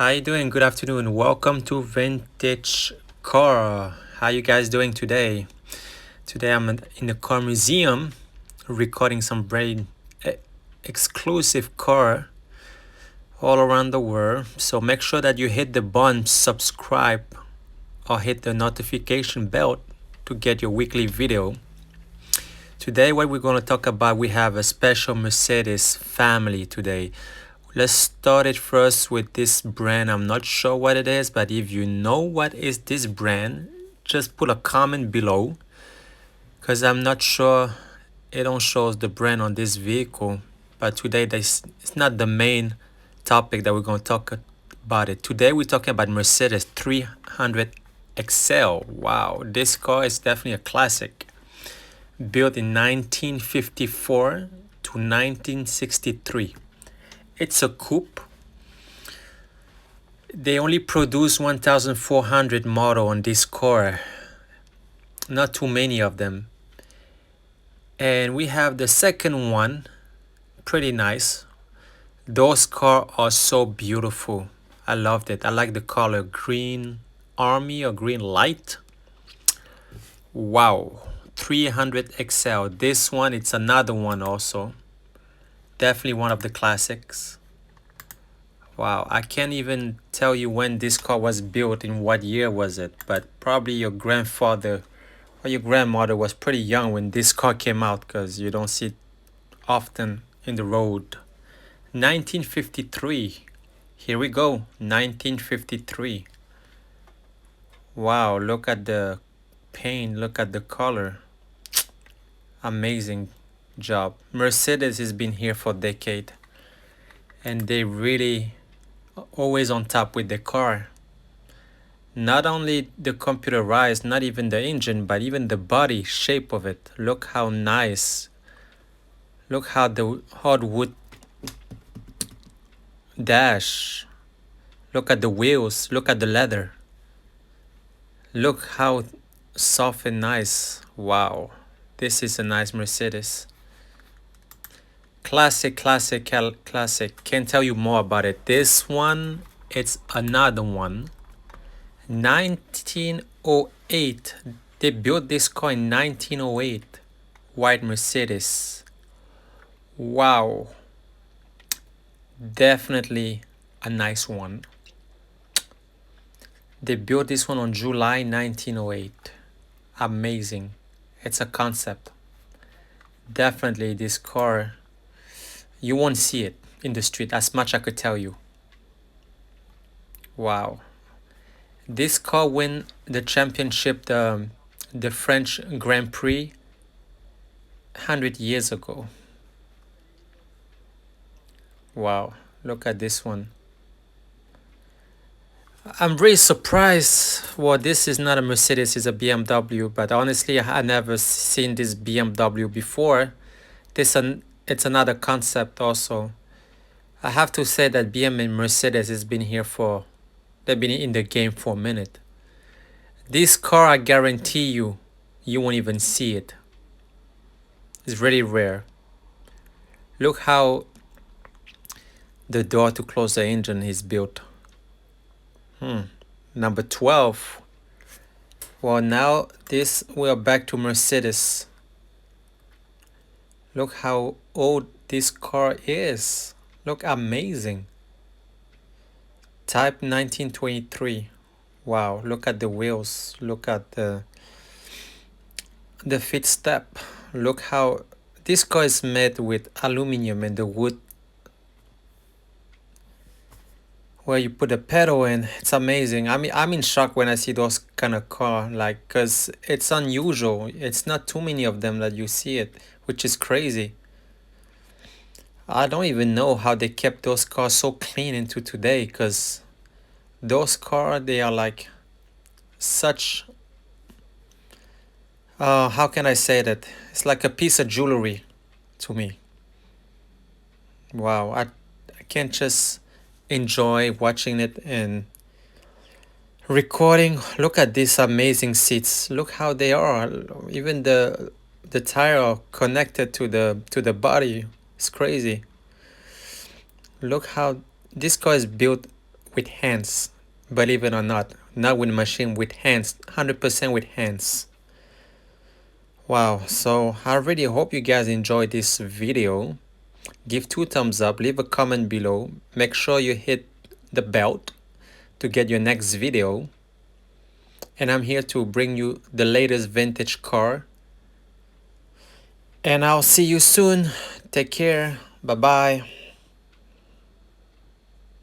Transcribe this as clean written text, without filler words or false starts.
How you doing? Good afternoon. Welcome to Vintage Car. How you guys doing today? Today I'm in the car museum recording some very exclusive car all around the world. So make sure that you hit the button subscribe or hit the notification bell to get your weekly video. Today what we're going to talk about, we have a special Mercedes family today. Let's start it first with this brand. I'm not sure what it is, but if you know what is this brand, just put a comment below, because I'm not sure. It don't show the brand on this vehicle. But today it's not the main topic that we're going to talk about it. Today we're talking about Mercedes 300 XL. Wow, this car is definitely a classic. Built in 1954 to 1963. It's a coupe. They only produce 1,400 model on this car. Not too many of them. And we have the second one. Pretty nice. Those cars are so beautiful. I loved it. I like the color green army or green light. Wow. 300 XL. This one, it's another one also. Definitely one of the classics. Wow, I can't even tell you when this car was built, in what year was it, but probably your grandfather or your grandmother was pretty young when this car came out, because you don't see it often in the road. 1953. Here we go, 1953. Wow, look at the paint, look at the color. Amazing job. Mercedes has been here for a decade, and they really always on top with the car. Not only the computerized, not even the engine, but even the body shape of it. Look how nice. Look how the hardwood dash. Look at the wheels. Look at the leather. Look how soft and nice. Wow. This is a nice Mercedes. Classic. Can't tell you more about it. This one, it's another one. 1908. They built this car in 1908. White Mercedes. Wow. Definitely a nice one. They built this one on July 1908. Amazing. It's a concept. Definitely this car, you won't see it in the street, as much I could tell you. Wow. This car won the championship, the French Grand Prix 100 years ago. Wow, look at this one. I'm really surprised. Well, this is not a Mercedes, it's a BMW, but honestly, I never seen this BMW before. It's another concept also. I have to say that BMW and Mercedes has been here for, they've been in the game for a minute. This car, I guarantee you, you won't even see it. It's really rare. Look how the door to close the engine is built. Number 12. Well, now we are back to Mercedes. Look how old this car is. Look, amazing. Type 1923. Wow, look at the wheels. Look at the fit step. Look how this car is made with aluminum and the wood where you put the pedal in. It's amazing. I mean, I'm in shock when I see those kind of car, like, because it's unusual. It's not too many of them that you see it, which is crazy. I don't even know how they kept those cars so clean into today, because those cars, they are like such, how can I say that? It's like a piece of jewelry to me. Wow, I can't just enjoy watching it and recording. Look at these amazing seats. Look how they are. Even the tire are connected to the body. It's crazy. Look how this car is built with hands, believe it or not with machine, with hands, 100% with hands. Wow, so I really hope you guys enjoyed this video. Give 2 thumbs up, leave a comment below, make sure you hit the bell to get your next video. And I'm here to bring you the latest vintage car. And I'll see you soon. Take care. Bye bye.